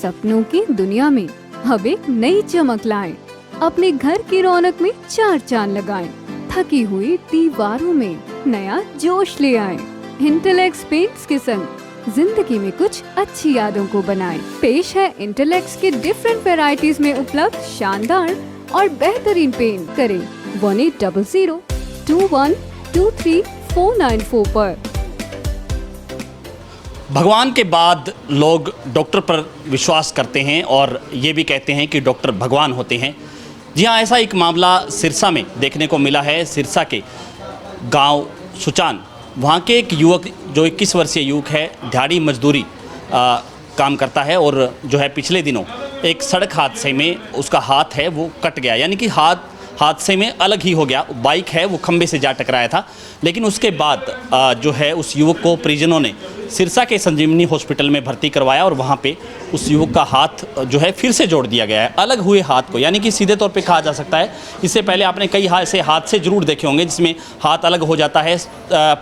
सपनों की दुनिया में अब एक नई चमक लाएं। अपने घर की रौनक में चार चांद लगाएं। थकी हुई दीवारों में नया जोश ले आएं। इंटेलेक्स पेंट्स के संग जिंदगी में कुछ अच्छी यादों को बनाएं। पेश है इंटेलेक्स के डिफरेंट वैरायटीज में उपलब्ध शानदार और बेहतरीन पेंट। करें 1800-2123-494 पर। भगवान के बाद लोग डॉक्टर पर विश्वास करते हैं और ये भी कहते हैं कि डॉक्टर भगवान होते हैं। जी हाँ, ऐसा एक मामला सिरसा में देखने को मिला है। सिरसा के गांव सुचान, वहाँ के एक युवक जो 21 वर्षीय युवक है, दिहाड़ी मजदूरी काम करता है और जो है पिछले दिनों एक सड़क हादसे में उसका हाथ है वो कट गया, यानी कि हादसे में अलग ही हो गया। बाइक है वो खंबे से जा टकराया था। लेकिन उसके बाद जो है उस युवक को परिजनों ने सिरसा के संजीवनी हॉस्पिटल में भर्ती करवाया और वहाँ पे उस युवक का हाथ जो है फिर से जोड़ दिया गया है, अलग हुए हाथ को। यानी कि सीधे तौर पे कहा जा सकता है, इससे पहले आपने कई ऐसे हादसे जरूर देखे होंगे जिसमें हाथ अलग हो जाता है।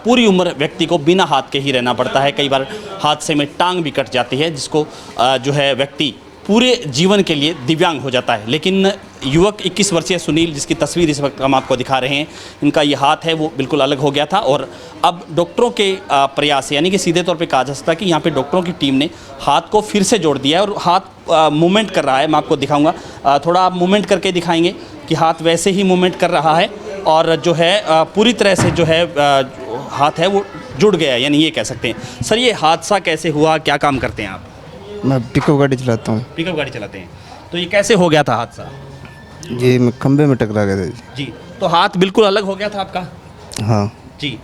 पूरी उम्र व्यक्ति को बिना हाथ के ही रहना पड़ता है। कई बार हादसे में टांग भी कट जाती है, जिसको जो है व्यक्ति पूरे जीवन के लिए दिव्यांग हो जाता है। लेकिन युवक 21 वर्षीय सुनील, जिसकी तस्वीर इस वक्त हम आपको दिखा रहे हैं, इनका ये हाथ है वो बिल्कुल अलग हो गया था और अब डॉक्टरों के प्रयास, यानी कि सीधे तौर पे कहा जा सकता है कि यहाँ पे डॉक्टरों की टीम ने हाथ को फिर से जोड़ दिया है और हाथ मूवमेंट कर रहा है। मैं आपको दिखाऊंगा, थोड़ा आप मूवमेंट करके दिखाएंगे कि हाथ वैसे ही मूवमेंट कर रहा है और जो है पूरी तरह से जो है हाथ है वो जुड़ गया है, यानी ये कह सकते हैं। सर, ये हादसा कैसे हुआ, क्या काम करते हैं आप? मैं पिकअप गाड़ी चलाता हूँ। पिकअप गाड़ी चलाते हैं, तो ये कैसे हो गया था हादसा? जी, मैं खंबे में टकरा गया था जी। तो हाथ बिल्कुल अलग हो गया था आपका? हाँ जी।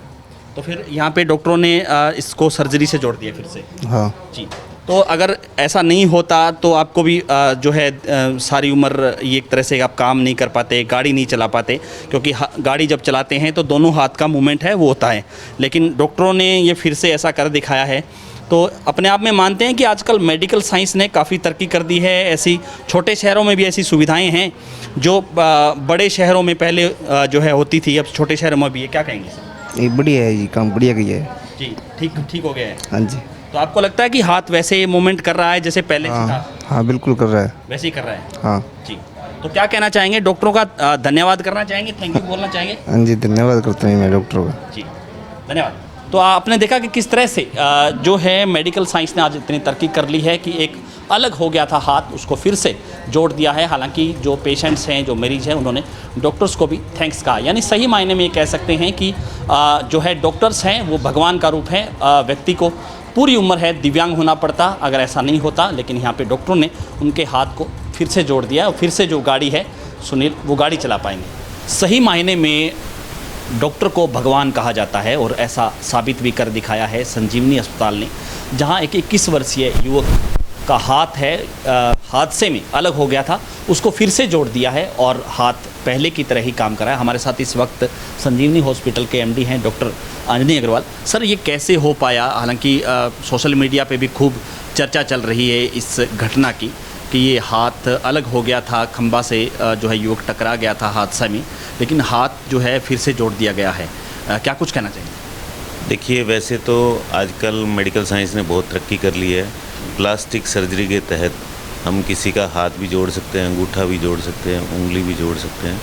तो फिर यहाँ पे डॉक्टरों ने इसको सर्जरी से जोड़ दिया फिर से? हाँ जी। तो अगर ऐसा नहीं होता तो आपको भी जो है सारी उम्र ये एक तरह से आप काम नहीं कर पाते, गाड़ी नहीं चला पाते, क्योंकि गाड़ी जब चलाते हैं तो दोनों हाथ का मूवमेंट है वो होता है। लेकिन डॉक्टरों ने ये फिर से ऐसा कर दिखाया है। तो अपने आप में मानते हैं कि आजकल मेडिकल साइंस ने काफ़ी तरक्की कर दी है। ऐसी छोटे शहरों में भी ऐसी सुविधाएं हैं जो बड़े शहरों में पहले जो है होती थी, अब छोटे शहरों में भी है। क्या कहेंगे सर? ये बढ़िया है जी, काम बढ़िया किया है जी। ठीक हो गया है। हाँ जी। तो आपको लगता है कि हाथ वैसे मूवमेंट कर रहा है जैसे पहले से था? हाँ बिल्कुल कर रहा है। वैसे ही कर रहा है? हाँ जी। तो क्या कहना चाहेंगे? डॉक्टरों का धन्यवाद करना चाहेंगे, थैंक यू बोलना चाहेंगे? हाँ जी, धन्यवाद करता हूँ मैं डॉक्टरों का। जी, धन्यवाद। तो आपने देखा कि किस तरह से जो है मेडिकल साइंस ने आज इतनी तरक्की कर ली है कि एक अलग हो गया था हाथ, उसको फिर से जोड़ दिया है। हालांकि जो पेशेंट्स हैं, जो मरीज हैं, उन्होंने डॉक्टर्स को भी थैंक्स कहा। यानी सही मायने में ये कह सकते हैं कि जो है डॉक्टर्स हैं वो भगवान का रूप है। व्यक्ति को पूरी उम्र है दिव्यांग होना पड़ता अगर ऐसा नहीं होता, लेकिन यहाँ पे डॉक्टरों ने उनके हाथ को फिर से जोड़ दिया और फिर से जो गाड़ी है सुनील वो गाड़ी चला पाएंगे। सही मायने में डॉक्टर को भगवान कहा जाता है और ऐसा साबित भी कर दिखाया है संजीवनी अस्पताल ने, जहां एक 21 वर्षीय युवक का हाथ है हादसे में अलग हो गया था, उसको फिर से जोड़ दिया है और हाथ पहले की तरह ही काम कर रहा है। हमारे साथ इस वक्त संजीवनी हॉस्पिटल के एमडी हैं डॉक्टर अंजनी अग्रवाल। सर, ये कैसे हो पाया? हालांकि सोशल मीडिया पे भी खूब चर्चा चल रही है इस घटना की कि ये हाथ अलग हो गया था, खंबा से जो है युवक टकरा गया था हादसा में, लेकिन हाथ जो है फिर से जोड़ दिया गया है। क्या कुछ कहना चाहिए? देखिए, वैसे तो आजकल मेडिकल साइंस ने बहुत तरक्की कर ली है। प्लास्टिक सर्जरी के तहत हम किसी का हाथ भी जोड़ सकते हैं, अंगूठा भी जोड़ सकते हैं, उंगली भी जोड़ सकते हैं।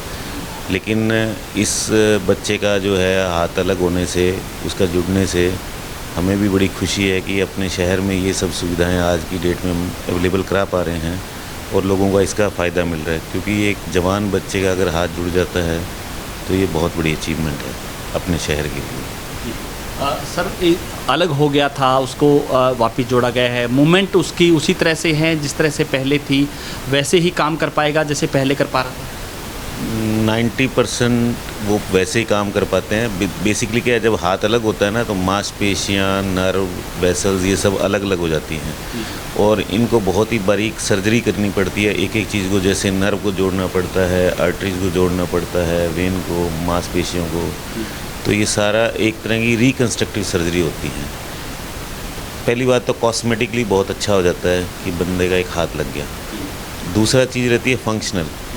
लेकिन इस बच्चे का जो है हाथ अलग होने से, उसका जुड़ने से हमें भी बड़ी खुशी है कि अपने शहर में ये सब सुविधाएं आज की डेट में हम अवेलेबल करा पा रहे हैं और लोगों का इसका फ़ायदा मिल रहा है। क्योंकि एक जवान बच्चे का अगर हाथ जुड़ जाता है तो ये बहुत बड़ी अचीवमेंट है अपने शहर के लिए। सर, अलग हो गया था, उसको वापस जोड़ा गया है, मूवमेंट उसकी उसी तरह से है जिस तरह से पहले थी, वैसे ही काम कर पाएगा जैसे पहले कर पा रहा था? 90% वो वैसे ही काम कर पाते हैं। बेसिकली क्या है, जब हाथ अलग होता है ना तो मांसपेशियाँ, नर्व, वेसल्स ये सब अलग अलग हो जाती हैं और इनको बहुत ही बारीक सर्जरी करनी पड़ती है। एक एक चीज़ को, जैसे नर्व को जोड़ना पड़ता है, आर्टरीज को जोड़ना पड़ता है, वेन को, मांसपेशियों को। तो ये सारा एक तरह की रिकन्स्ट्रक्टिव सर्जरी होती है। पहली बात तो कॉस्मेटिकली बहुत अच्छा हो जाता है कि बंदे का एक हाथ लग गया। दूसरा चीज़ रहती है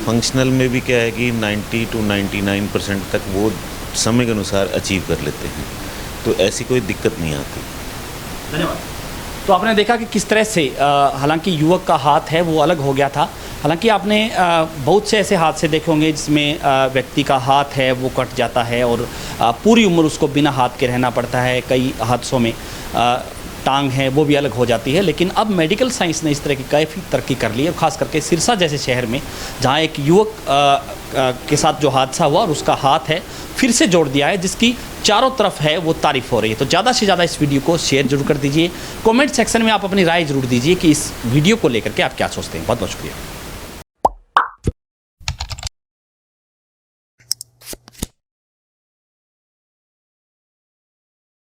फंक्शनल में भी क्या है कि 90 to 99% तक वो समय के अनुसार अचीव कर लेते हैं, तो ऐसी कोई दिक्कत नहीं आती। धन्यवाद। तो आपने देखा कि किस तरह से हालांकि युवक का हाथ है वो अलग हो गया था। हालांकि आपने बहुत से ऐसे हादसे देखे होंगे जिसमें व्यक्ति का हाथ है वो कट जाता है और पूरी उम्र उसको बिना हाथ के रहना पड़ता है। कई हादसों में टांग है वो भी अलग हो जाती है। लेकिन अब मेडिकल साइंस ने इस तरह की काफ़ी तरक्की कर ली है, खास करके सिरसा जैसे शहर में जहाँ एक युवक के साथ जो हादसा हुआ और उसका हाथ है फिर से जोड़ दिया है, जिसकी चारों तरफ है वो तारीफ हो रही है। तो ज़्यादा से ज़्यादा इस वीडियो को शेयर जरूर कर दीजिए। कमेंट सेक्शन में आप अपनी राय जरूर दीजिए कि इस वीडियो को लेकर के आप क्या सोचते हैं। बहुत बहुत शुक्रिया।